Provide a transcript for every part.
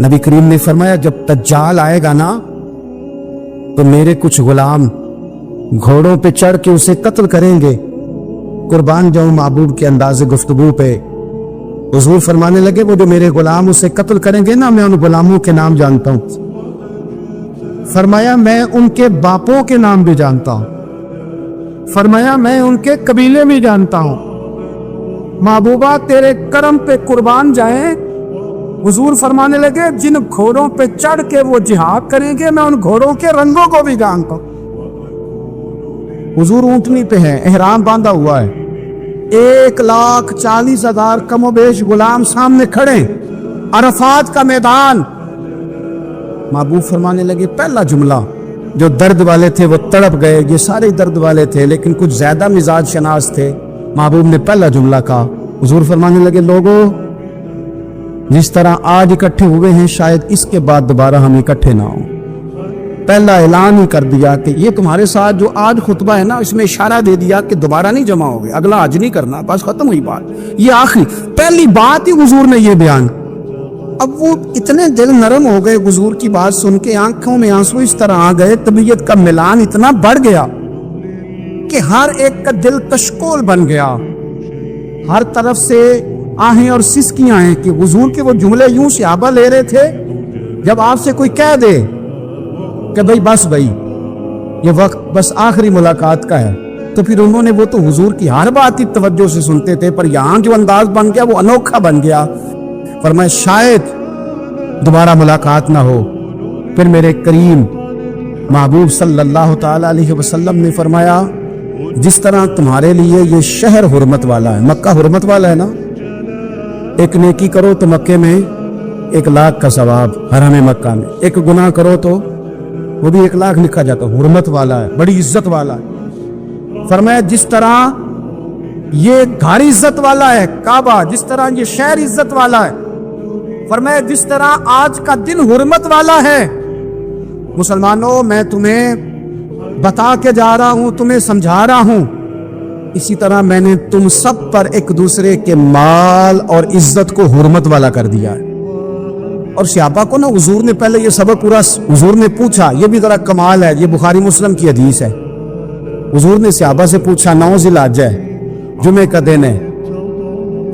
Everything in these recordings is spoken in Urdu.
نبی کریم نے فرمایا جب دجال آئے گا نا تو میرے کچھ غلام گھوڑوں پہ چڑھ کے اسے قتل کریں گے۔ قربان جاؤں محبوب کے انداز گفتگو پہ۔ حضور فرمانے لگے وہ جو میرے غلام اسے قتل کریں گے نا، میں ان غلاموں کے نام جانتا ہوں۔ فرمایا میں ان کے باپوں کے نام بھی جانتا ہوں، فرمایا میں ان کے قبیلے بھی جانتا ہوں۔ محبوبہ تیرے کرم پہ قربان جائیں۔ حضور فرمانے لگے جن گھوڑوں پہ چڑھ کے وہ جہاد کریں گے میں ان گھوڑوں کے رنگوں کو بھی جانتا ہوں۔ حضور اونٹنی پہ ہے، احرام باندھا ہوا ہے، 1,40,000 کم و بیش غلام سامنے کھڑے، عرفات کا میدان۔ محبوب فرمانے لگے پہلا جملہ، جو درد والے تھے وہ تڑپ گئے، یہ سارے درد والے تھے لیکن کچھ زیادہ مزاج شناس تھے۔ محبوب نے پہلا جملہ کہا، حضور فرمانے لگے لوگو جس طرح آج اکٹھے ہوئے ہیں شاید اس کے بعد دوبارہ ہم اکٹھے نہ ہوں۔ پہلا اعلان ہی کر دیا کہ یہ تمہارے ساتھ جو آج خطبہ ہے نا اس میں اشارہ دے دیا کہ دوبارہ نہیں جمع ہوگے، اگلا آج نہیں کرنا، بس ختم ہوئی بات۔ یہ آخری پہلی بات ہی حضور نے یہ بیان۔ اب وہ اتنے دل نرم ہو گئے حضور کی بات سن کے، آنکھوں میں آنسو اس طرح آ گئے، طبیعت کا ملان اتنا بڑھ گیا کہ ہر ایک کا دل کشکول بن گیا، ہر طرف سے آہیں اور سسکیاں ہیں کہ حضور کے وہ جملے یوں صحابہ لے رہے تھے جب آپ سے کوئی کہہ دے کہ بھائی یہ وقت بس آخری ملاقات کا ہے، تو پھر انہوں نے وہ تو حضور کی ہر بات ہی توجہ سے سنتے تھے، پر یہاں جو انداز بن گیا وہ انوکھا بن گیا۔ فرمایا شاید دوبارہ ملاقات نہ ہو۔ پھر میرے کریم محبوب صلی اللہ تعالی علیہ وسلم نے فرمایا جس طرح تمہارے لیے یہ شہر حرمت والا ہے، مکہ حرمت والا ہے نا، ایک نیکی کرو تو مکے میں 1,00,000 کا ثواب، حرم مکہ میں ایک گناہ کرو تو وہ بھی 1,00,000 لکھا جاتا، حرمت والا ہے، بڑی عزت والا ہے۔ فرمایا جس طرح یہ گھر عزت والا ہے کعبہ، جس طرح یہ شہر عزت والا ہے، فرمایا جس طرح آج کا دن حرمت والا ہے، مسلمانوں میں تمہیں بتا کے جا رہا ہوں، تمہیں سمجھا رہا ہوں، اسی طرح میں نے تم سب پر ایک دوسرے کے مال اور عزت کو حرمت والا کر دیا ہے۔ اور صحابہ کو نا حضور نے پہلے یہ سبق پورا حضور نے پوچھا، یہ بھی ذرا کمال ہے، یہ بخاری مسلم کی حدیث ہے۔ حضور نے صحابہ سے پوچھا 9 ذی الحجہ ہے، جمعے کا دن ہے،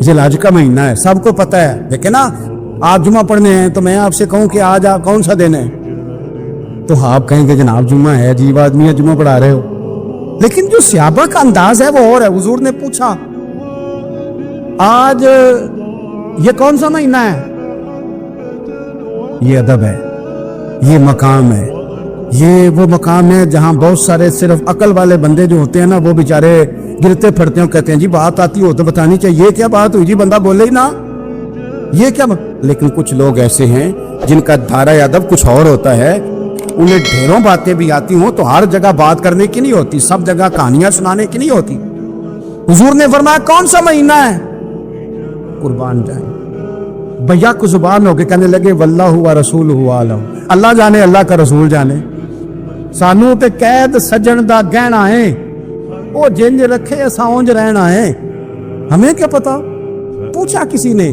ذی الحج کا مہینہ ہے، سب کو پتہ ہے، دیکھیں نا آپ جمعہ پڑھنے ہیں تو میں آپ سے کہوں کہ آج آپ کون سا دن ہے تو آپ کہیں گے جناب جمعہ ہے، عجیب آدمی ہے جمعہ پڑھا رہے ہو، لیکن جو صحابہ کا انداز ہے وہ اور ہے۔ حضور نے پوچھا آج یہ کون سا مہینہ ہے، یہ ادب ہے، یہ مقام ہے، یہ وہ مقام ہے جہاں بہت سارے صرف عقل والے بندے جو ہوتے ہیں نا وہ بیچارے گرتے پھرتے ہیں، کہتے ہیں جی بات آتی ہو تو بتانی چاہیے، یہ کیا بات ہوئی جی، بندہ بولے ہی نا، یہ کیا لیکن کچھ لوگ ایسے ہیں جن کا دھارہ ادب کچھ اور ہوتا ہے، انہیں ڈھیروں باتیں بھی آتی ہوں تو ہر جگہ بات کرنے کی نہیں ہوتی، سب جگہ کہانیاں سنانے کی نہیں ہوتی۔ حضور نے فرمایا کون سا مہینہ ہے، قربان جائیں بھیا کو زبان ہو کے کہنے لگے واللہ و رسولہ عالم، اللہ جانے اللہ کا رسول جانے، سانو تے قید سجن دا گہنا ہے، وہ جنج رکھے اساں اونج رہنا ہے، ہمیں کیا پتا، پوچھا کسی نے،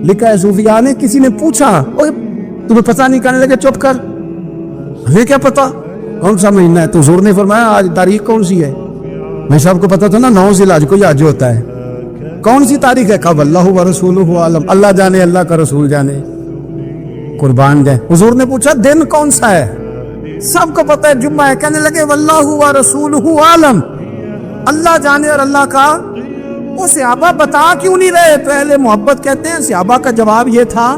لکھا ہے صوفیاء نے، کسی نے پوچھا تمہیں پتہ نہیں، کہنے لگے چپ کر، ہمیں کیا پتا کون سا مہینہ ہے، تو حضور نے فرمایا آج تاریخ کون سی ہے، میں سب کو پتا تھا نا 9 ذی الحج کو یہ حج ہوتا ہے، کون سی تاریخ ہے، کہا واللہ و رسولہ عالم، اللہ جانے اللہ کا رسول جانے، قربان جائیں۔ حضور نے پوچھا دن کون سا ہے، سب کو پتا ہے جمعہ ہے، کہنے لگے واللہ و رسولہ عالم، اللہ جانے اور اللہ کا، وہ صحابہ بتا کیوں نہیں رہے، تو اہل محبت کہتے ہیں صحابہ کا جواب یہ تھا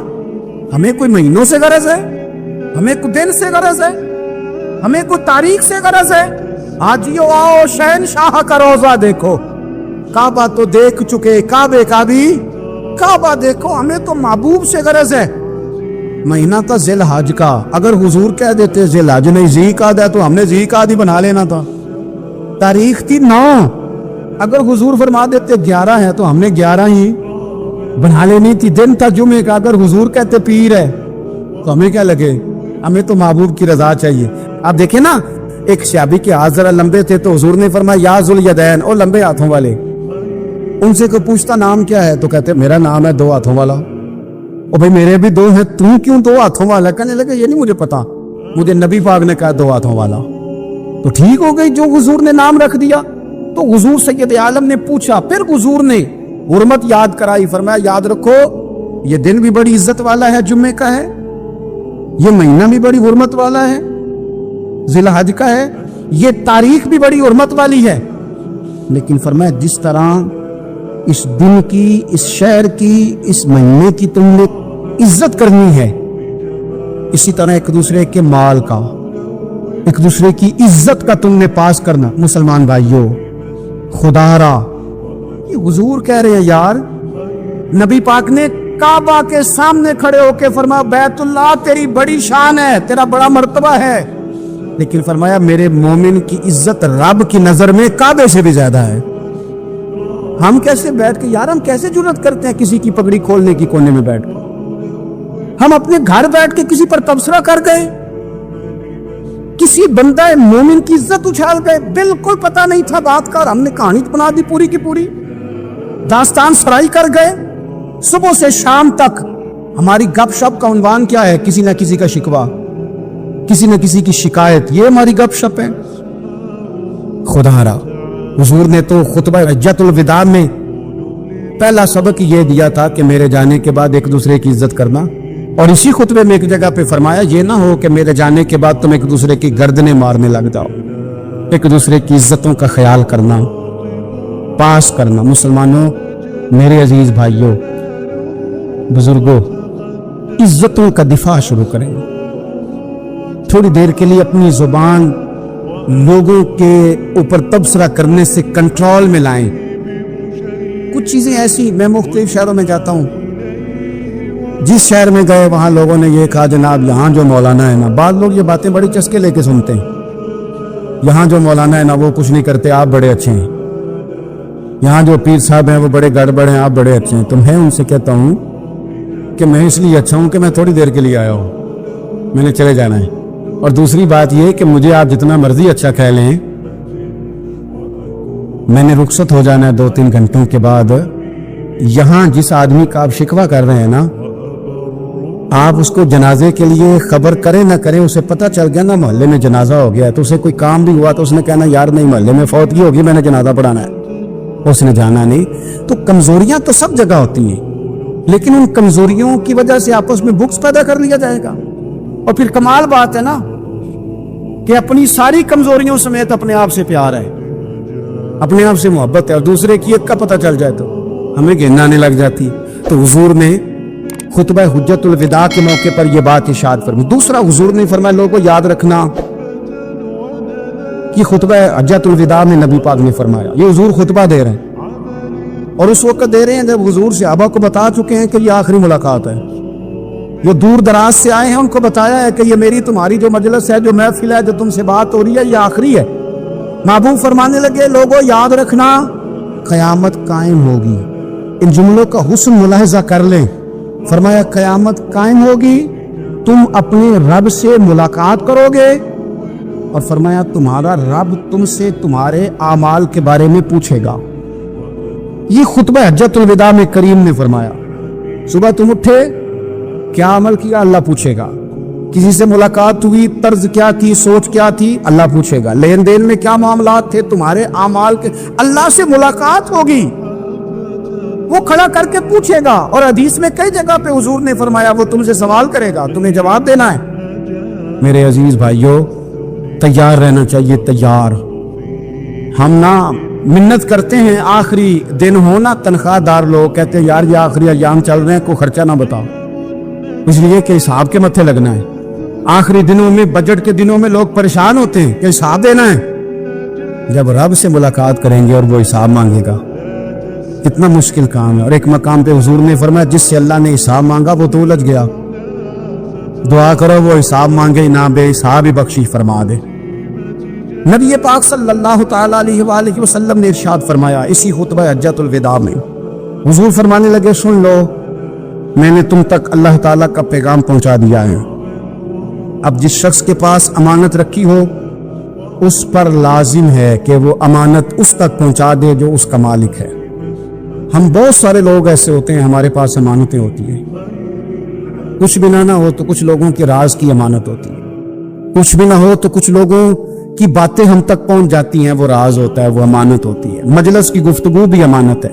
ہمیں کوئی مہینوں سے غرض ہے، ہمیں کوئی دن سے غرض ہے، ہمیں کوئی تاریخ سے غرض ہے، آجیو آؤ شہنشاہ کا روزہ دیکھو، کعبہ تو دیکھ چکے، کعبے کا بھی کعبہ دیکھو، ہمیں تو محبوب سے غرض ہے۔ مہینہ تھا ذی الحج کا، اگر حضور کہہ دیتے ذی الحج نہیں ذی قعدہ ہے تو ہم نے ذی قعدہ ہی بنا لینا تھا، تاریخ تھی 9، اگر حضور فرما دیتے 11 ہے تو ہم نے 11 ہی بنا لینی تھی، دن تھا جمعے کا، اگر حضور کہتے پیر ہے تو ہمیں کیا لگے، ہمیں تو محبوب کی رضا چاہیے۔ آپ دیکھیں نا ایک صحابی کے ہاتھ ذرا لمبے تھے تو حضور نے فرمایا یا ذوالیدین، او لمبے ہاتھوں والے، ان سے کوئی پوچھتا نام کیا ہے تو کہتے میرا نام ہے 2 ہاتھوں والا، اور بھائی میرے بھی دو ہیں، تم کیوں دو ہاتھوں والا؟ کہنے لگے یہ نہیں مجھے پتا، مجھے نبی پاک نے کہا دو ہاتھوں والا، تو ٹھیک ہو گئی جو حضور نے نام رکھ دیا۔ تو حضور سید عالم نے پوچھا، پھر حضور نے حرمت یاد کرائی، فرمایا یاد رکھو یہ دن بھی بڑی عزت والا ہے، جمعے کا ہے، یہ مہینہ بھی بڑی حرمت والا ہے، ذی الحج کا ہے، یہ تاریخ بھی بڑی حرمت والی ہے، لیکن فرمایا جس طرح اس دن کی، اس شہر کی، اس مہینے کی تم نے عزت کرنی ہے، اسی طرح ایک دوسرے کے مال کا، ایک دوسرے کی عزت کا تم نے پاس کرنا۔ مسلمان بھائیوں، خدا را یہ حضور کہہ رہے ہیں یار، نبی پاک نے کعبہ کے سامنے کھڑے ہو کے فرمایا بیت اللہ تیری بڑی شان ہے، تیرا بڑا مرتبہ ہے، لیکن فرمایا میرے مومن کی عزت رب کی نظر میں کعبے سے بھی زیادہ ہے۔ ہم کیسے بیٹھ کے یار، ہم کیسے جرات کرتے ہیں کسی کی پگڑی کھولنے کی کونے میں بیٹھ کے؟ ہم اپنے گھر بیٹھ کے کسی پر تبصرہ کر گئے، کسی بندہ مومن کی عزت اچھال گئے، بالکل پتہ نہیں تھا بات کا، اور ہم نے کہانی بنا دی پوری کی پوری، داستان سرائی کر گئے۔ صبح سے شام تک ہماری گپ شپ کا عنوان کیا ہے؟ کسی نہ کسی کا شکوہ، کسی نہ کسی کی شکایت، یہ ہماری گپ شپ ہے۔ خدا را حضور نے تو خطبہ حجۃ الوداع میں پہلا سبق یہ دیا تھا کہ میرے جانے کے بعد ایک دوسرے کی عزت کرنا، اور اسی خطبے میں ایک جگہ پہ فرمایا یہ نہ ہو کہ میرے جانے کے بعد تم ایک دوسرے کی گردنیں مارنے لگ جاؤ، ایک دوسرے کی عزتوں کا خیال کرنا، پاس کرنا۔ مسلمانوں، میرے عزیز بھائیوں، بزرگوں، عزتوں کا دفاع شروع کریں، تھوڑی دیر کے لیے اپنی زبان لوگوں کے اوپر تبصرہ کرنے سے کنٹرول میں لائیں۔ کچھ چیزیں ایسی، میں مختلف شہروں میں جاتا ہوں، جس شہر میں گئے وہاں لوگوں نے یہ کہا جناب یہاں جو مولانا ہے نا، بعض لوگ یہ باتیں بڑی چسکے لے کے سنتے ہیں، یہاں جو مولانا ہے نا وہ کچھ نہیں کرتے، آپ بڑے اچھے ہیں، یہاں جو پیر صاحب ہیں وہ بڑے گڑبڑ ہیں، آپ بڑے اچھے ہیں۔ تو میں ان سے کہتا ہوں کہ میں اس لیے اچھا ہوں کہ میں تھوڑی دیر کے لیے آیا ہوں، میں نے چلے جانا ہے، اور دوسری بات یہ کہ مجھے آپ جتنا مرضی اچھا کہہ لیں، میں نے رخصت ہو جانا ہے 2-3 گھنٹوں کے بعد۔ یہاں جس آدمی کا آپ شکوہ کر رہے ہیں نا، آپ اس کو جنازے کے لیے خبر کریں نہ کریں، اسے پتہ چل گیا نا محلے میں جنازہ ہو گیا ہے، تو اسے کوئی کام بھی ہوا تو اس نے کہنا یار نہیں محلے میں فوتگی ہوگی، میں نے جنازہ پڑھانا ہے، اس نے جانا نہیں۔ تو کمزوریاں تو سب جگہ ہوتی ہیں، لیکن ان کمزوریوں کی وجہ سے آپس میں بغض پیدا کر لیا جائے گا، اور پھر کمال بات ہے نا کہ اپنی ساری کمزوریوں سمیت اپنے آپ سے پیار ہے، اپنے آپ سے محبت ہے، اور دوسرے کی ایک کا پتہ چل جائے تو ہمیں گھن آنے لگ جاتی۔ تو حضور نے خطبہ حجۃ الوداع کے موقع پر یہ بات ارشاد فرمائی۔ دوسرا حضور نے فرمایا لوگوں کو یاد رکھنا کہ خطبہ حجۃ الوداع میں نبی پاک نے فرمایا، یہ حضور خطبہ دے رہے ہیں، اور اس وقت دے رہے ہیں جب حضور صحابہ کو بتا چکے ہیں کہ یہ آخری ملاقات ہے، جو دور دراز سے آئے ہیں ان کو بتایا ہے کہ یہ میری تمہاری جو مجلس ہے، جو محفل ہے، جو تم سے بات ہو رہی ہے، یہ آخری ہے۔ محبوب فرمانے لگے لوگوں یاد رکھنا قیامت قائم ہوگی۔ ان جملوں کا حسن ملاحظہ کر لیں۔ فرمایا قیامت قائم ہوگی، تم اپنے رب سے ملاقات کرو گے، اور فرمایا تمہارا رب تم سے تمہارے اعمال کے بارے میں پوچھے گا۔ یہ خطبہ حجۃ الوداع میں کریم نے فرمایا، صبح تم اٹھے کیا عمل کیا، اللہ پوچھے گا، کسی سے ملاقات ہوئی، طرز کیا تھی، سوچ کیا تھی، اللہ پوچھے گا، لین دین میں کیا معاملات تھے، تمہارے اعمال کے، اللہ سے ملاقات ہوگی، وہ کھڑا کر کے پوچھے گا۔ اور حدیث میں کئی جگہ پہ حضور نے فرمایا وہ تم سے سوال کرے گا، تمہیں جواب دینا ہے۔ میرے عزیز بھائیوں، تیار رہنا چاہیے، تیار۔ ہم نہ منت کرتے ہیں آخری دن ہونا، تنخواہ دار لوگ کہتے ہیں یار یہ آخری ایام چل رہے ہیں، کوئی خرچہ نہ بتاؤ، اس لیے کہ حساب کے متھے لگنا ہے۔ آخری دنوں میں، بجٹ کے دنوں میں لوگ پریشان ہوتے ہیں کہ حساب دینا ہے۔ جب رب سے ملاقات کریں گے اور وہ حساب مانگے گا، کتنا مشکل کام ہے۔ اور ایک مقام پہ حضور نے فرمایا جس سے اللہ نے حساب مانگا وہ تو الجھ گیا، دعا کرو وہ حساب مانگے نہ، بے حساب ہی بخشش فرما دے۔ نبی پاک صلی اللہ تعالی علیہ وآلہ وسلم نے ارشاد فرمایا اسی خطبہ حجۃ الوداع میں، حضور فرمانے لگے سن لو، میں نے تم تک اللہ تعالیٰ کا پیغام پہنچا دیا ہے، اب جس شخص کے پاس امانت رکھی ہو اس پر لازم ہے کہ وہ امانت اس تک پہنچا دے جو اس کا مالک ہے۔ ہم بہت سارے لوگ ایسے ہوتے ہیں، ہمارے پاس امانتیں ہوتی ہیں، کچھ بھی نہ ہو تو کچھ لوگوں کے راز کی امانت ہوتی ہے، کچھ بھی نہ ہو تو کچھ لوگوں کی باتیں ہم تک پہنچ جاتی ہیں، وہ راز ہوتا ہے، وہ امانت ہوتی ہے۔ مجلس کی گفتگو بھی امانت ہے،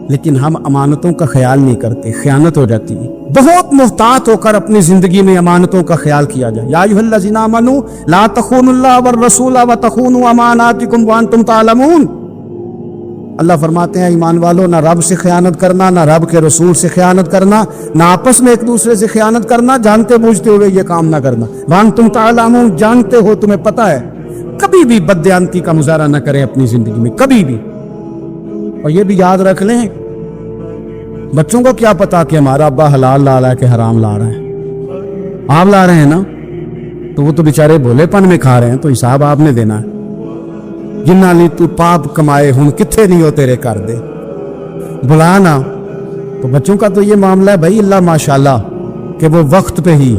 لیکن ہم امانتوں کا خیال نہیں کرتے، خیانت ہو جاتی ہے۔ بہت محتاط ہو کر اپنی زندگی میں امانتوں کا خیال کیا جائے۔ یا ایھا الذین آمنوا لا تخونوا اللہ والرسول وتخونوا اماناتکم وانتم تعلمون۔ اللہ فرماتے ہیں ایمان والو، نہ رب سے خیانت کرنا، نہ رب کے رسول سے خیانت کرنا، نہ آپس میں ایک دوسرے سے خیانت کرنا، جانتے بوجھتے ہوئے یہ کام نہ کرنا۔ وانتم تعلمون، جانتے ہو، تمہیں پتہ ہے۔ کبھی بھی بددیانتی کا مظاہرہ نہ کریں اپنی زندگی میں، کبھی بھی۔ اور یہ بھی یاد رکھ لیں، بچوں کو کیا پتا کہ ہمارا ابا حلال لا رہا ہے کہ حرام لا رہا ہے؟ آپ لا رہے ہیں نا، تو وہ تو بیچارے بھولے پن میں کھا رہے ہیں، تو حساب آپ نے دینا ہے۔ جنہ لی تو پاپ کمائے ہن کتھے نہیں ہو تیرے کر دے، بلا نا۔ تو بچوں کا تو یہ معاملہ ہے بھائی، اللہ ماشاءاللہ کہ وہ وقت پہ ہی،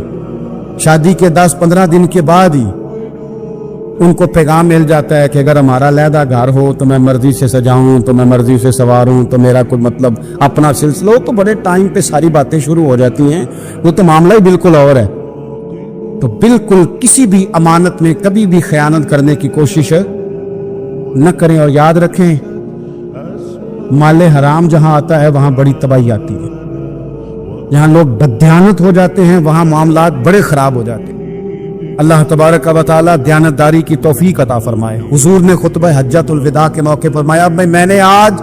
شادی کے 10-15 دن کے بعد ہی ان کو پیغام مل جاتا ہے کہ اگر ہمارا علیحدہ گھر ہو تو میں مرضی سے سجاؤں، تو میں مرضی سے سواروں، تو میرا کوئی مطلب اپنا سلسلہ ہو، تو بڑے ٹائم پہ ساری باتیں شروع ہو جاتی ہیں۔ وہ تو معاملہ ہی بالکل اور ہے۔ تو بالکل کسی بھی امانت میں کبھی بھی خیانت کرنے کی کوشش نہ کریں، اور یاد رکھیں مال حرام جہاں آتا ہے وہاں بڑی تباہی آتی ہے۔ جہاں لوگ بددیانت ہو جاتے ہیں وہاں معاملات بڑے خراب ہو جاتے ہیں۔ اللہ تبارک و تعالیٰ دیانتداری کی توفیق عطا فرمائے۔ حضور نے خطبہ حجۃ الوداع کے موقع پر فرمایا، میں نے آج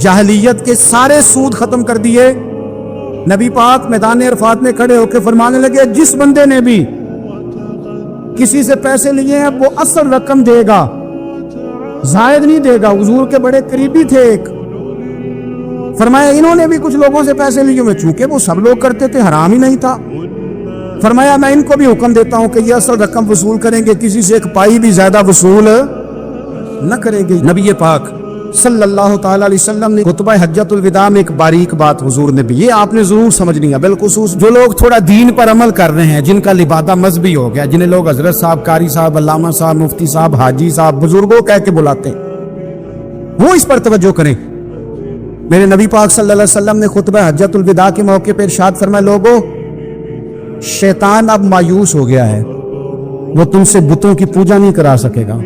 جاہلیت کے سارے سود ختم کر دیے۔ نبی پاک میدان عرفات میں کھڑے ہو کے فرمانے لگے، جس بندے نے بھی کسی سے پیسے لیے ہیں وہ اصل رقم دے گا، زائد نہیں دے گا۔ حضور کے بڑے قریبی تھے ایک، فرمایا انہوں نے بھی کچھ لوگوں سے پیسے لیے ہوئے، چونکہ وہ سب لوگ کرتے تھے، حرام ہی نہیں تھا۔ فرمایا میں ان کو بھی حکم دیتا ہوں کہ یہ اصل رقم وصول کریں گے، کسی سے ایک پائی بھی زیادہ وصول نہ کریں گے۔ نبی پاک صلی اللہ تعالی علیہ وسلم نے خطبہ حجۃ الوداع میں ایک باریک بات حضور نے بھی، یہ آپ نے ضرور سمجھنی ہے، بالخصوص جو لوگ تھوڑا دین پر عمل کر رہے ہیں، جن کا لبادہ مذہبی ہو گیا، جنہیں لوگ حضرت صاحب، قاری صاحب، علامہ صاحب، مفتی صاحب، حاجی صاحب، بزرگوں کہہ کے بلاتے ہیں، وہ اس پر توجہ کریں۔ میرے نبی پاک صلی اللہ علیہ وسلم نے خطبہ حجۃ الوداع کے موقع پر ارشاد فرمایا، لوگوں شیطان اب مایوس ہو گیا ہے، وہ تم سے بتوں کی پوجا نہیں کرا سکے گا،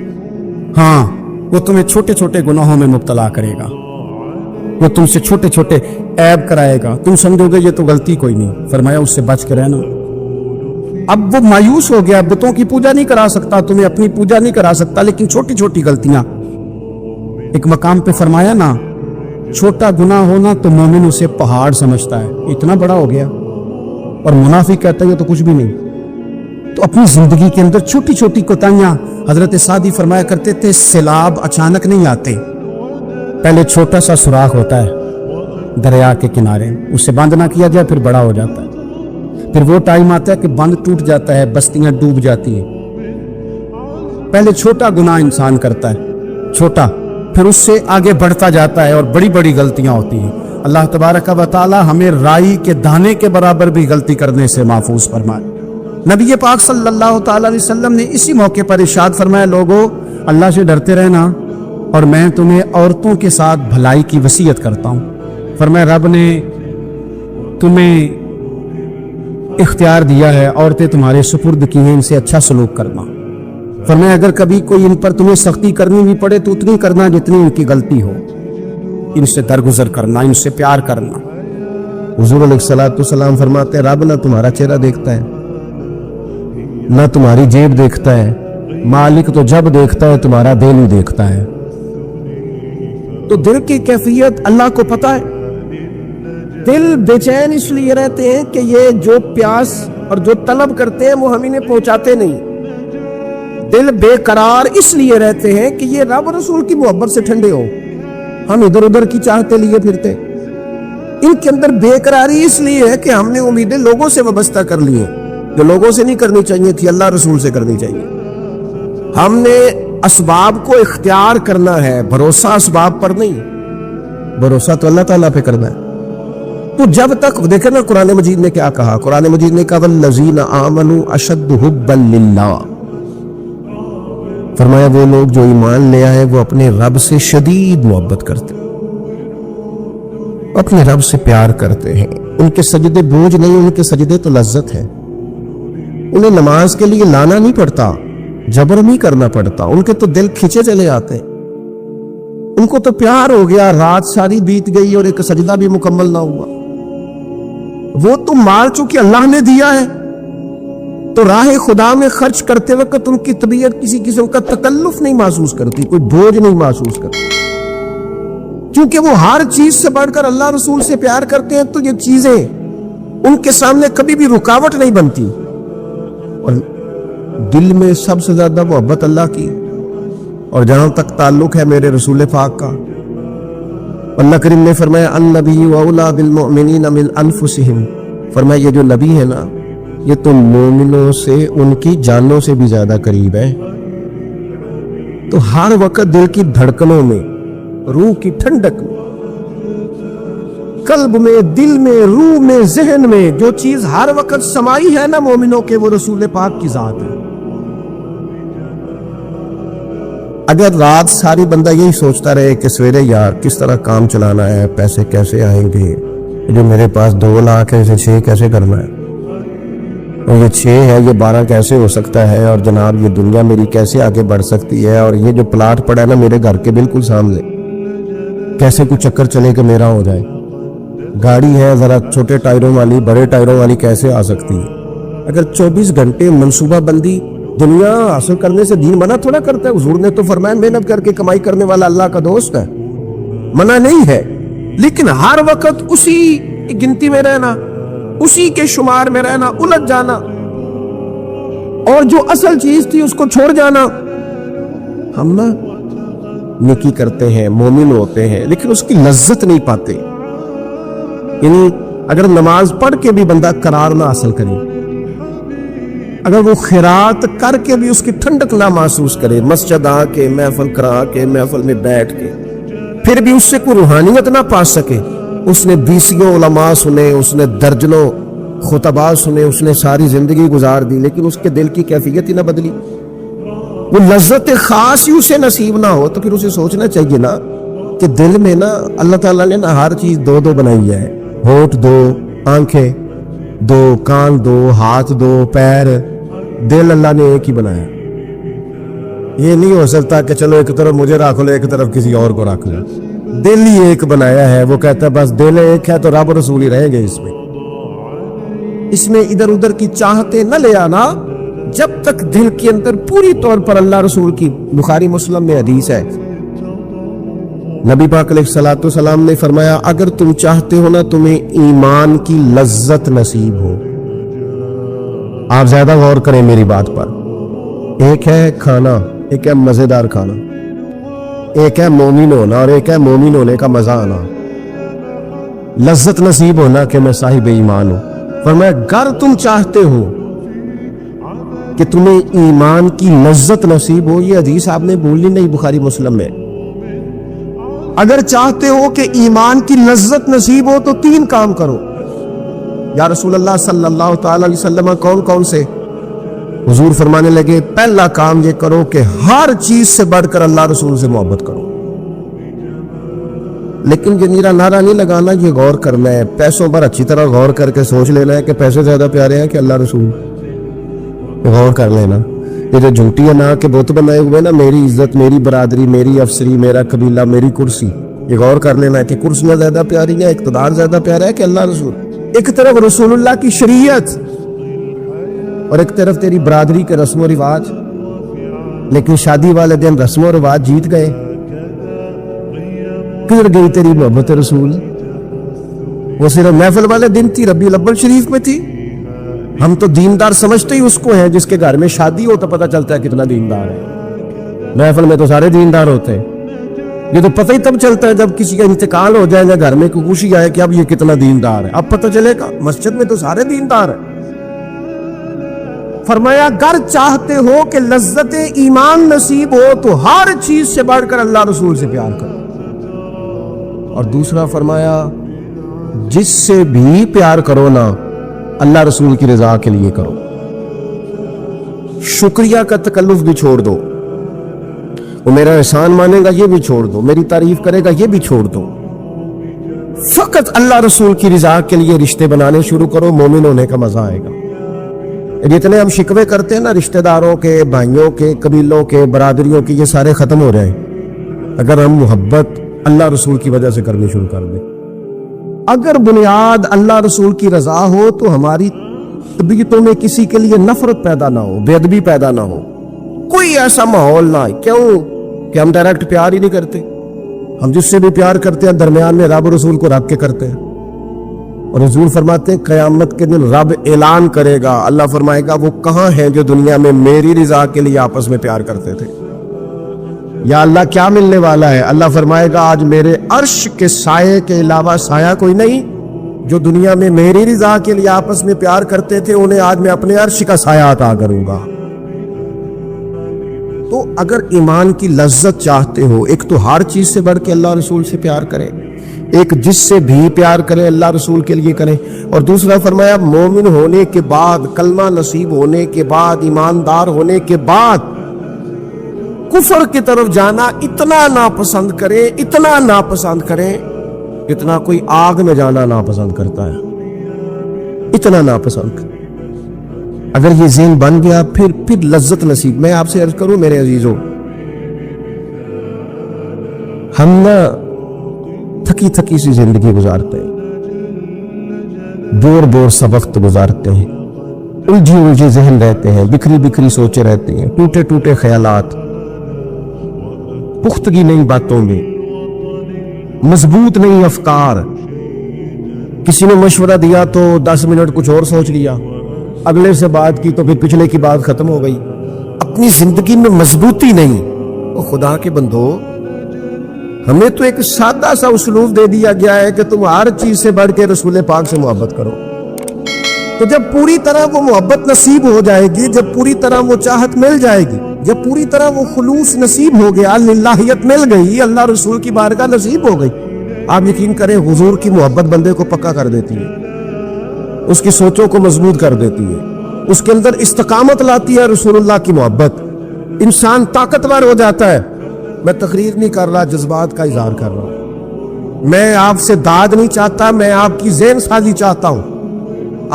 ہاں وہ تمہیں چھوٹے چھوٹے گناہوں میں مبتلا کرے گا، وہ تم سے چھوٹے چھوٹے عیب کرائے گا، تم سمجھو گے یہ تو غلطی کوئی نہیں، فرمایا اس سے بچ کے رہنا۔ اب وہ مایوس ہو گیا، بتوں کی پوجا نہیں کرا سکتا، تمہیں اپنی پوجا نہیں کرا سکتا، لیکن چھوٹی چھوٹی غلطیاں، ایک مقام پہ فرمایا نا، چھوٹا گناہ ہونا تو مومن اسے پہاڑ سمجھتا ہے، اتنا بڑا ہو گیا، اور منافق کہتا ہے یہ تو کچھ بھی نہیں۔ تو اپنی زندگی کے اندر چھوٹی چھوٹی کوتاہیاں، حضرت سعدی فرمایا کرتے تھے سیلاب اچانک نہیں آتے، پہلے چھوٹا سا سوراخ ہوتا ہے دریا کے کنارے، اسے بند نہ کیا جائے پھر بڑا ہو جاتا ہے، پھر وہ ٹائم آتا ہے کہ بند ٹوٹ جاتا ہے، بستیاں ڈوب جاتی ہیں۔ پہلے چھوٹا گناہ انسان کرتا ہے، چھوٹا، پھر اس سے آگے بڑھتا جاتا ہے اور بڑی بڑی غلطیاں ہوتی ہیں۔ اللہ تبارک و تعالی ہمیں رائی کے دانے کے برابر بھی غلطی کرنے سے محفوظ فرمائے۔ نبی پاک صلی اللہ تعالی علیہ وسلم نے اسی موقع پر ارشاد فرمایا، لوگوں اللہ سے ڈرتے رہنا، اور میں تمہیں عورتوں کے ساتھ بھلائی کی وصیت کرتا ہوں۔ فرمایا رب نے تمہیں اختیار دیا ہے، عورتیں تمہارے سپرد کی ہیں، ان سے اچھا سلوک کرنا۔ فرمایا اگر کبھی کوئی ان پر تمہیں سختی کرنی بھی پڑے تو اتنی کرنا جتنی ان کی غلطی ہو، ان سے درگزر کرنا، ان سے پیار کرنا۔ حضور علیہ الصلوۃ والسلام فرماتے ہیں رب نہ تمہارا چہرہ دیکھتا ہے، نہ تمہاری جیب دیکھتا ہے، مالک تو جب دیکھتا ہے تمہارا دل ہی دیکھتا ہے۔ تو دل کی کیفیت اللہ کو پتہ ہے۔ دل بے چین اس لیے رہتے ہیں کہ یہ جو پیاس اور جو طلب کرتے ہیں وہ ہم انہیں پہنچاتے نہیں۔ دل بے قرار اس لیے رہتے ہیں کہ یہ رب رسول کی محبت سے ٹھنڈے ہو، ہم ادھر ادھر کی چاہتے لیے پھرتے۔ ان کے اندر بے قراری اس لیے ہے کہ ہم نے امیدیں لوگوں سے وابستہ کر لی ہیں، جو لوگوں سے نہیں کرنی چاہیے تھی، اللہ رسول سے کرنی چاہیے۔ ہم نے اسباب کو اختیار کرنا ہے، بھروسہ اسباب پر نہیں، بھروسہ تو اللہ تعالیٰ پہ کرنا ہے۔ تو جب تک دیکھیں نا قرآن مجید نے کیا کہا، قرآن مجید نے کہا والذین آمنوا اشد حبا للہ، فرمایا وہ لوگ جو ایمان لے آئے وہ اپنے رب سے شدید محبت کرتے، اپنے رب سے پیار کرتے ہیں، ان کے سجدے بوجھ نہیں، ان کے سجدے تو لذت ہے. انہیں نماز کے لیے لانا نہیں پڑتا، جبر نہیں کرنا پڑتا، ان کے تو دل کھچے چلے آتے ہیں. ان کو تو پیار ہو گیا، رات ساری بیت گئی اور ایک سجدہ بھی مکمل نہ ہوا. وہ تو مال چونکہ اللہ نے دیا ہے تو راہ خدا میں خرچ کرتے وقت ان کی طبیعت کسی قسم کا تکلف نہیں محسوس کرتی، کوئی بوجھ نہیں محسوس کرتی، کیونکہ وہ ہر چیز سے بڑھ کر اللہ رسول سے پیار کرتے ہیں. تو یہ چیزیں ان کے سامنے کبھی بھی رکاوٹ نہیں بنتی. اور دل میں سب سے زیادہ محبت اللہ کی، اور جہاں تک تعلق ہے میرے رسول پاک کا، اللہ کریم نے فرمایا النبی اولی بالمؤمنین من انفسہم، فرمایا یہ جو نبی ہے نا یہ تو مومنوں سے ان کی جانوں سے بھی زیادہ قریب ہے. تو ہر وقت دل کی دھڑکنوں میں، روح کی ٹھنڈک میں، قلب میں، دل میں، روح میں، ذہن میں جو چیز ہر وقت سمائی ہے نا مومنوں کے، وہ رسول پاک کی ذات ہے. اگر رات ساری بندہ یہی سوچتا رہے کہ سویرے یار کس طرح کام چلانا ہے، پیسے کیسے آئیں گے، جو میرے پاس 2 لاکھ ہے اسے 6 کیسے کرنا ہے، اور یہ 6 ہے یہ 12 کیسے ہو سکتا ہے، اور جناب یہ دنیا میری کیسے آگے بڑھ سکتی ہے، اور یہ جو پلاٹ پڑا ہے نا میرے گھر کے بالکل سامنے کیسے کوئی چکر چلے کہ میرا ہو جائے، گاڑی ہے ذرا چھوٹے ٹائروں والی بڑے ٹائروں والی کیسے آ سکتی ہے. اگر 24 گھنٹے منصوبہ بندی دنیا حاصل کرنے سے دین منع تھوڑا کرتا ہے. حضور نے تو فرمایا محنت کر کے کمائی کرنے والا اللہ کا دوست ہے، منع نہیں ہے، لیکن ہر وقت اسی گنتی میں رہنا، اسی کے شمار میں رہنا، الجھ جانا، اور جو اصل چیز تھی اس کو چھوڑ جانا. ہم نا نیکی کرتے ہیں، مومن ہوتے ہیں، لیکن اس کی لذت نہیں پاتے. یعنی اگر نماز پڑھ کے بھی بندہ قرار نہ حاصل کرے، اگر وہ خیرات کر کے بھی اس کی ٹھنڈک نہ محسوس کرے، مسجد آ کے، محفل کرا کے، محفل میں بیٹھ کے، پھر بھی اس سے کوئی روحانیت نہ پا سکے. اس نے 20 علماء سنے، اس نے درجنوں خطباء سنے، اس نے ساری زندگی گزار دی، لیکن اس کے دل کی کیفیت ہی نہ بدلی، وہ لذت خاص ہی اسے نصیب نہ ہو. تو پھر اسے سوچنا چاہیے نا کہ دل میں نا اللہ تعالیٰ نے نا ہر چیز 2 بنائی ہے. ہونٹ 2، آنکھیں 2، کان 2، ہاتھ 2، پیر، دل اللہ نے ایک ہی بنایا. یہ نہیں ہو سکتا کہ چلو ایک طرف مجھے رکھ لو ایک طرف کسی اور کو رکھ لو. دل ہی ایک بنایا ہے. وہ کہتا ہے بس دل ایک ہے تو رب رسول ہی رہیں گے. اس میں ادھر ادھر کی چاہتے نہ لے آنا جب تک دل کے اندر پوری طور پر اللہ رسول کی. بخاری مسلم میں حدیث ہے، نبی پاک علیہ الصلوۃ والسلام نے فرمایا اگر تم چاہتے ہو نا تمہیں ایمان کی لذت نصیب ہو، آپ زیادہ غور کریں میری بات پر. ایک ہے کھانا، ایک ہے مزیدار کھانا، ایک ہے مومن ہونا اور ایک ہے مومن ہونے کا مزہ آنا. لذت نصیب ہونا کہ میں صاحب ایمان ہوں. فرمایا اگر تم چاہتے ہو کہ تمہیں ایمان کی لذت نصیب ہو، یہ حدیث آپ نے بھولنی نہیں، بخاری مسلم میں. اگر چاہتے ہو کہ ایمان کی لذت نصیب ہو تو 3 کام کرو. یا رسول اللہ صلی اللہ تعالی علیہ وسلم کون کون سے؟ حضور فرمانے لگے پہلا کام یہ کرو کہ ہر چیز سے بڑھ کر اللہ رسول سے محبت کرو. لیکن یہ نیرا نعرہ نہیں لگانا، یہ غور کرنا ہے، پیسوں پر اچھی طرح غور کر کے سوچ لینا ہے کہ پیسے زیادہ پیارے ہیں کہ اللہ رسول. غور کر لینا. یہ جو جھوٹی ہے نا کہ بت بنائے ہوئے نا، میری عزت، میری برادری، میری افسری، میرا قبیلہ، میری کرسی، یہ غور کر لینا ہے کہ کرسیاں زیادہ پیاری ہیں، اقتدار زیادہ پیارا ہے کہ اللہ رسول. ایک طرف رسول اللہ کی شریعت اور ایک طرف تیری برادری کے رسم و رواج، لیکن شادی والے دن رسم و رواج جیت گئے. کدھر گئی تیری محبت رسول؟ وہ صرف محفل والے دن تھی، ربیع الاول شریف میں تھی. ہم تو دیندار سمجھتے ہی اس کو ہیں جس کے گھر میں شادی ہو تو پتہ چلتا ہے کتنا دیندار ہے. محفل میں تو سارے دیندار ہوتے ہیں. یہ تو پتہ ہی تب چلتا ہے جب کسی کا انتقال ہو جائے یا گھر میں کوئی خوشی آئے کہ اب یہ کتنا دیندار ہے. اب پتہ چلے گا. مسجد میں تو سارے دیندار ہیں. فرمایا اگر چاہتے ہو کہ لذت ایمان نصیب ہو تو ہر چیز سے بڑھ کر اللہ رسول سے پیار کرو. اور دوسرا فرمایا جس سے بھی پیار کرو نا اللہ رسول کی رضا کے لیے کرو. شکریہ کا تکلف بھی چھوڑ دو. وہ میرا احسان مانے گا یہ بھی چھوڑ دو، میری تعریف کرے گا یہ بھی چھوڑ دو. فقط اللہ رسول کی رضا کے لیے رشتے بنانے شروع کرو، مومن ہونے کا مزہ آئے گا۔ جتنے ہم شکوے کرتے ہیں نا رشتہ داروں کے، بھائیوں کے، قبیلوں کے، برادریوں کی، یہ سارے ختم ہو جائیں اگر ہم محبت اللہ رسول کی وجہ سے کرنی شروع کر دیں۔ اگر بنیاد اللہ رسول کی رضا ہو تو ہماری طبیعتوں میں کسی کے لیے نفرت پیدا نہ ہو، بے ادبی پیدا نہ ہو، کوئی ایسا ماحول نہ ہے۔ کیوں کہ ہم ڈائریکٹ پیار ہی نہیں کرتے، ہم جس سے بھی پیار کرتے ہیں درمیان میں رب رسول کو رکھ کے کرتے ہیں۔ اور حضور فرماتے ہیں قیامت کے دن رب اعلان کرے گا، اللہ فرمائے گا وہ کہاں ہیں جو دنیا میں میری رضا کے لیے آپس میں پیار کرتے تھے؟ یا اللہ کیا ملنے والا ہے؟ اللہ فرمائے گا آج میرے عرش کے سائے کے علاوہ سایہ کوئی نہیں، جو دنیا میں میری رضا کے لیے آپس میں پیار کرتے تھے انہیں آج میں اپنے عرش کا سایہ عطا کروں گا۔ تو اگر ایمان کی لذت چاہتے ہو، ایک تو ہر چیز سے بڑھ کے اللہ رسول سے پیار کریں، ایک جس سے بھی پیار کریں اللہ رسول کے لیے کریں، اور دوسرا فرمایا مومن ہونے کے بعد، کلمہ نصیب ہونے کے بعد، ایماندار ہونے کے بعد کفر کی طرف جانا اتنا ناپسند کریں، اتنا ناپسند کریں جتنا کوئی آگ میں جانا ناپسند کرتا ہے، اتنا ناپسند کریں۔ اگر یہ ذہن بن گیا پھر لذت نصیب۔ میں آپ سے عرض کروں میرے عزیزوں، ہم نا تھکی تھکی سی زندگی گزارتے ہیں، بور سا وقت گزارتے ہیں، الجھے ذہن رہتے ہیں، بکھری سوچے رہتے ہیں، ٹوٹے خیالات، پختگی نہیں باتوں میں، مضبوط نہیں افکار۔ کسی نے مشورہ دیا تو 10 منٹ کچھ اور سوچ لیا، اگلے سے بات کی تو پھر پچھلے کی بات ختم ہو گئی، اپنی زندگی میں مضبوطی نہیں۔ او خدا کے بندو، ہمیں تو ایک سادہ سا اسلوب دے دیا گیا ہے کہ تم ہر چیز سے بڑھ کے رسول پاک سے محبت کرو۔ تو جب پوری طرح وہ محبت نصیب ہو جائے گی، جب پوری طرح وہ چاہت مل جائے گی، جب پوری طرح وہ خلوص نصیب ہو گیا، للہیت مل گئی، اللہ رسول کی بارگاہ نصیب ہو گئی، آپ یقین کریں حضور کی محبت بندے کو پکا کر دیتی ہے، اس کی سوچوں کو مضبوط کر دیتی ہے، اس کے اندر استقامت لاتی ہے رسول اللہ کی محبت، انسان طاقتور ہو جاتا ہے۔ میں تقریر نہیں کر رہا، جذبات کا اظہار کر رہا ہوں۔ میں آپ سے داد نہیں چاہتا، میں آپ کی ذہن سازی چاہتا ہوں۔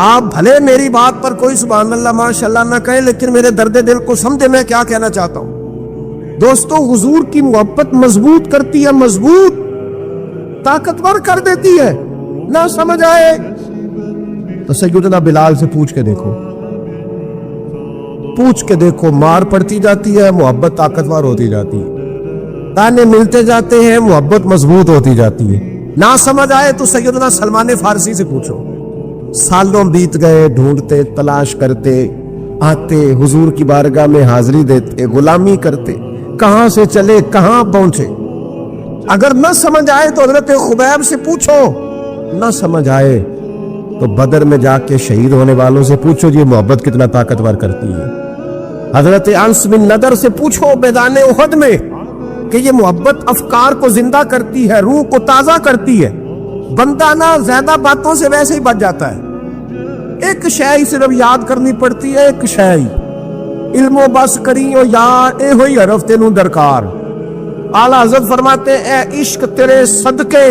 آپ بھلے میری بات پر کوئی سبحان اللہ ماشاءاللہ نہ کہیں، لیکن میرے درد دل کو سمجھے میں کیا کہنا چاہتا ہوں۔ دوستو، حضور کی محبت مضبوط کرتی ہے، مضبوط طاقتور کر دیتی ہے۔ نہ سمجھ آئے تو سیدنا بلال سے پوچھ کے دیکھو، مار پڑتی جاتی ہے، محبت طاقتور ہوتی جاتی ہے، تانے ملتے جاتے ہیں، محبت مضبوط ہوتی جاتی ہے۔ نہ سمجھ آئے تو سیدنا سلمان فارسی سے پوچھو، سالوں بیت گئے، ڈھونڈتے، تلاش کرتے، آتے حضور کی بارگاہ میں حاضری دیتے، غلامی کرتے، کہاں سے چلے کہاں پہنچے۔ اگر نہ سمجھ آئے تو حضرت خبیب سے پوچھو، نہ سمجھ آئے تو بدر میں جا کے شہید ہونے والوں سے پوچھو یہ محبت کتنا طاقتور کرتی ہے۔ حضرت انس بن نضر سے پوچھو میدان احد میں کہ یہ محبت افکار کو زندہ کرتی ہے، روح کو تازہ کرتی ہے۔ بندہ نہ زیادہ باتوں سے ویسے ہی بچ جاتا ہے، ایک شے صرف یاد کرنی پڑتی ہے، ایک شے علم و بس کریو یار، اے ہوئی حرف تینوں درکار۔ اعلیٰ حضرت فرماتے اے عشق تیرے صدقے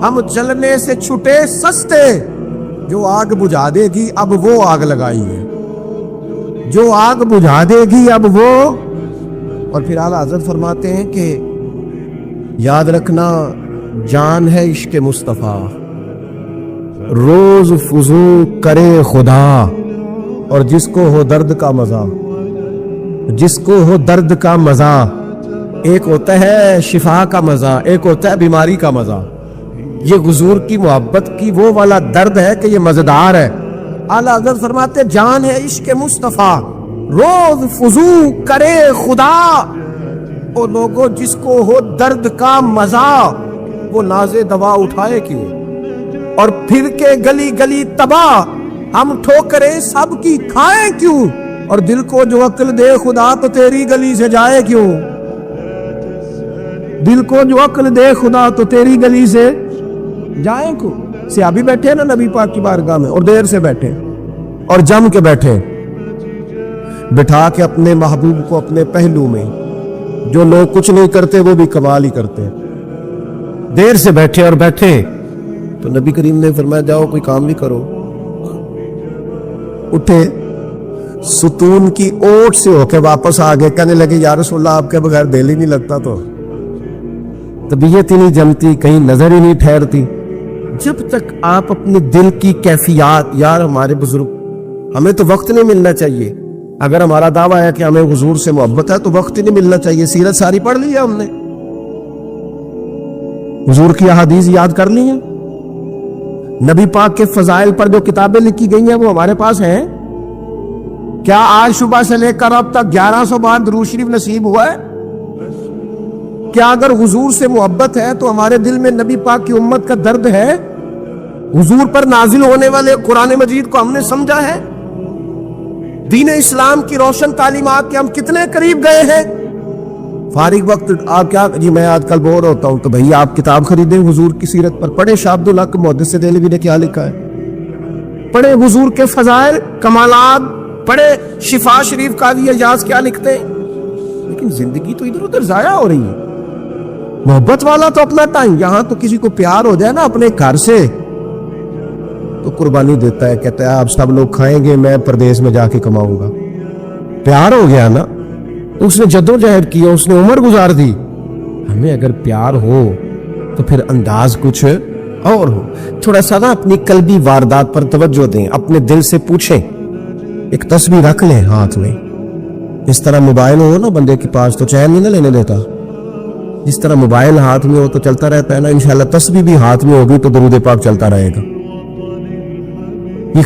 ہم جلنے سے چھٹے سستے، جو آگ بجھا دے گی اب وہ آگ لگائی ہے، جو آگ بجھا دے گی اب وہ۔ اور پھر اعلیٰ حضرت فرماتے ہیں کہ یاد رکھنا جان ہے عشق مصطفیٰ، روز فضو کرے خدا، اور جس کو ہو درد کا مزہ، جس کو ہو درد کا مزہ، ایک ہوتا ہے شفا کا مزہ، ایک ہوتا ہے بیماری کا مزہ۔ یہ حضور کی محبت کی وہ والا درد ہے کہ یہ مزیدار ہے۔ اعلیٰ حضرت فرماتے جان ہے عشق مصطفیٰ، روز فضو کرے خدا، وہ لوگوں جس کو ہو درد کا مزہ، وہ ناز دوا اٹھائے کیوں، اور پھر کے گلی گلی تباہ ہم ٹھوکریں سب کی کھائیں کیوں، اور دل کو جو عقل دے خدا تو تیری گلی سے جائے کیوں، دل کو جو عقل دے خدا تو تیری گلی سے جائیں کیوں۔ صحابی بیٹھے نا نبی پاک کی بارگاہ میں، اور دیر سے بیٹھے اور جم کے بیٹھے، بٹھا کے اپنے محبوب کو اپنے پہلو میں، جو لوگ کچھ نہیں کرتے وہ بھی کمال ہی کرتے، دیر سے بیٹھے اور بیٹھے تو نبی کریم نے فرمایا جاؤ کوئی کام بھی کرو. اٹھے, ستون کی اوٹ سے ہو کے واپس آ گئے, کہنے لگے یا رسول اللہ آپ کے بغیر دل ہی نہیں لگتا, تو طبیعت ہی نہیں جمتی, کہیں نظر ہی نہیں ٹھہرتی. جب تک آپ اپنے دل کی کیفیات, یار ہمارے بزرگ, ہمیں تو وقت نہیں ملنا چاہیے. اگر ہمارا دعویٰ ہے کہ ہمیں حضور سے محبت ہے تو وقت ہی نہیں ملنا چاہیے. سیرت ساری پڑھ لی ہے ہم نے, حضور کی احادیث یاد کر لی ہیں, نبی پاک کے فضائل پر جو کتابیں لکھی گئی ہیں وہ ہمارے پاس ہیں. کیا آج صبح سے لے کر اب تک 1100 بار درود شریف نصیب ہوا ہے؟ کیا اگر حضور سے محبت ہے تو ہمارے دل میں نبی پاک کی امت کا درد ہے؟ حضور پر نازل ہونے والے قرآن مجید کو ہم نے سمجھا ہے؟ دین اسلام کی روشن تعلیمات کے ہم کتنے قریب گئے ہیں؟ فارغ وقت آپ کیا جی میں آج کل بور ہوتا ہوں, تو بھئی آپ کتاب خریدیں حضور کی سیرت پر, پڑھیں شاہ عبدالحق محدث دہلوی نے کیا لکھا ہے, پڑھیں حضور کے فضائل کمالات, پڑھیں شفا شریف قاضی اعجاز کیا لکھتے ہیں. لیکن زندگی تو ادھر ادھر ضائع ہو رہی ہے. محبت والا تو اپنا ٹائم, یہاں تو کسی کو پیار ہو جائے نا اپنے گھر سے تو قربانی دیتا ہے, کہتا ہے آپ سب لوگ کھائیں گے, میں پردیس میں جا کے کماؤں گا. پیار ہو گیا نا, اس نے جدوجہد کیا, اس نے عمر گزار دی. ہمیں اگر پیار ہو تو پھر انداز کچھ اور ہو. تھوڑا سا نا اپنی قلبی واردات پر توجہ دیں, اپنے دل سے پوچھیں, ایک تسبیح رکھ لیں ہاتھ میں. اس طرح موبائل ہو نا بندے کے پاس تو چین نہیں نہ لینے دیتا, جس طرح موبائل ہاتھ میں ہو تو چلتا رہتا ہے نا, انشاءاللہ تسبیح بھی ہاتھ میں ہوگی تو درود پاک چلتا رہے گا. یہ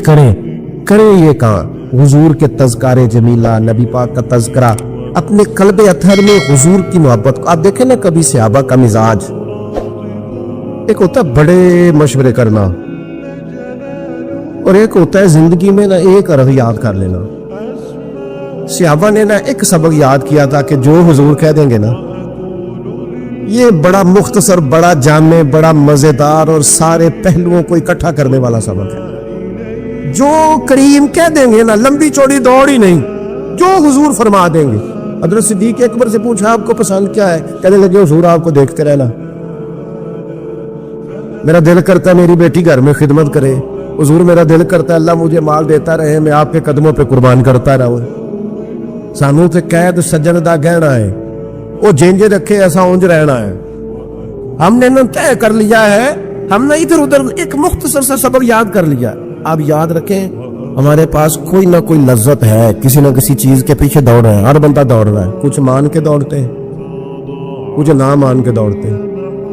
کریں یہ کام, حضور کے تذکار جمیلہ, نبی پاک کا تذکرہ, اپنے قلب اطہر میں حضور کی محبت کو. آپ دیکھیں نا کبھی صحابہ کا مزاج, ایک ہوتا ہے بڑے مشورے کرنا اور ایک ہوتا ہے زندگی میں نا ایک عرض یاد کر لینا. صحابہ نے نا ایک سبق یاد کیا تھا کہ جو حضور کہہ دیں گے نا, یہ بڑا مختصر, بڑا جامع, بڑا مزیدار اور سارے پہلوؤں کو اکٹھا کرنے والا سبق ہے. جو کریم کہہ دیں گے نا, لمبی چوڑی دوڑ ہی نہیں, جو حضور فرما دیں گے. حضرت صدیق اکبر سے پوچھا آپ کو پسند کیا ہے, کہنے لگے حضور آپ کو دیکھتے رہنا, میرا دل کرتا ہے میری بیٹی گھر میں خدمت کرے. حضور میرا دل کرتا ہے اللہ مجھے مال دیتا رہے, میں آپ کے قدموں پہ قربان کرتا رہوں. سانو تے قید سجن دا گہنا ہے, وہ جینجے رکھے ایسا اونج رہنا ہے. ہم نے نا طے کر لیا ہے, ہم نے ادھر ادھر ایک مختصر سا سبق یاد کر لیا. آپ یاد رکھیں ہمارے پاس کوئی نہ کوئی لذت ہے, کسی نہ کسی چیز کے پیچھے دوڑ رہے ہیں, ہر بندہ دوڑ رہا ہے. کچھ مان کے دوڑتے ہیں, کچھ نہ مان کے دوڑتے ہیں,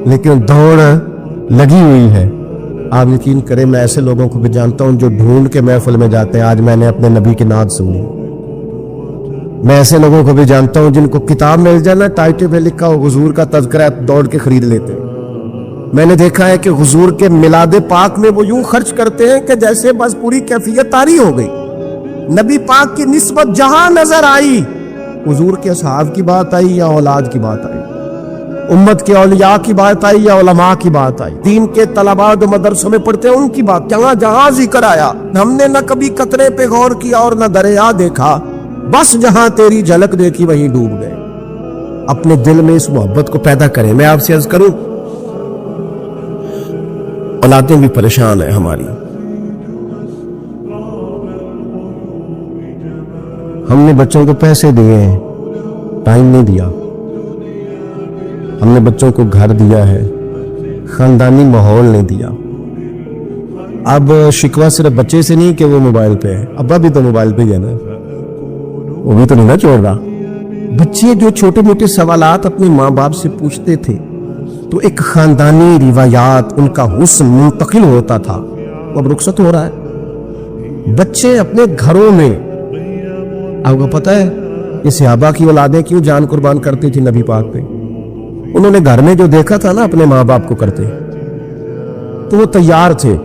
لیکن دوڑ لگی ہوئی ہے. آپ یقین کریں میں ایسے لوگوں کو بھی جانتا ہوں جو ڈھونڈ کے محفل میں جاتے ہیں. آج میں نے اپنے نبی کی نعت سنی. میں ایسے لوگوں کو بھی جانتا ہوں جن کو کتاب مل جانا, ٹائٹل پہ لکھا ہو حضور کا تذکرہ, دوڑ کے خرید لیتے ہیں. میں نے دیکھا ہے کہ حضور کے میلاد پاک میں وہ یوں خرچ کرتے ہیں کہ جیسے بس پوری کیفیت طاری ہو گئی. نبی پاک کی نسبت جہاں نظر آئی, حضور کے اصحاب کی بات آئی یا اولاد کی بات آئی, امت کے اولیاء کی بات آئی یا علماء کی بات آئی, دین کے طلباء جو مدرسوں میں پڑھتے ہیں ان کی بات, جہاں جہاں ذکر آیا. ہم نے نہ کبھی قطرے پہ غور کیا اور نہ دریا دیکھا, بس جہاں تیری جھلک دیکھی وہیں ڈوب گئے. اپنے دل میں اس محبت کو پیدا کریں. میں آپ سے عرض کروں, اولادیں بھی پریشان ہیں ہماری. ہم نے بچوں کو پیسے دیے ہیں, ٹائم نہیں دیا. ہم نے بچوں کو گھر دیا ہے, خاندانی ماحول نہیں دیا. اب شکوہ صرف بچے سے نہیں کہ وہ موبائل پہ ہے, ابا بھی تو موبائل پہ ہی ہے نا, وہ بھی تو نہیں نا چھوڑ رہا. بچے جو چھوٹے موٹے سوالات اپنے ماں باپ سے پوچھتے تھے تو ایک خاندانی روایات, ان کا حسن منتقل ہوتا تھا, وہ اب رخصت ہو رہا ہے. بچے اپنے گھروں میں, آپ کو پتہ ہے یہ صحابہ کی اولادیں کیوں جان قربان کرتی تھی نبی پاک پہ؟ انہوں نے گھر میں جو دیکھا تھا نا اپنے ماں باپ کو کرتے, تو وہ تیار تھے.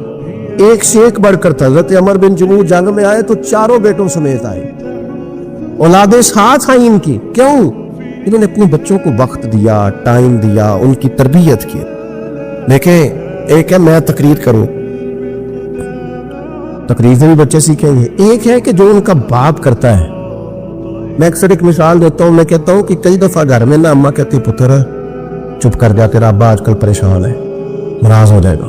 ایک سے ایک بڑھ کر تھا. حضرت عمر بن جموح جنگ میں آئے تو چاروں بیٹوں سمیت آئے, اولادیں ساتھ آئیں ان کی. کیوں؟ انہوں نے اپنے بچوں کو وقت دیا, ٹائم دیا, ان کی تربیت کی. دیکھیں ایک ہے میں تقریر کروں, تقریر سے بھی بچے سیکھیں گے. ایک ہے کہ جو ان کا باپ کرتا ہے. میں اکثر ایک مثال دیتا ہوں, میں کہتا ہوں کہ کئی دفعہ گھر میں نا اماں کہتی پتر چپ کر جا, تیرا ابا آج کل پریشان ہے, ناراض ہو جائے گا.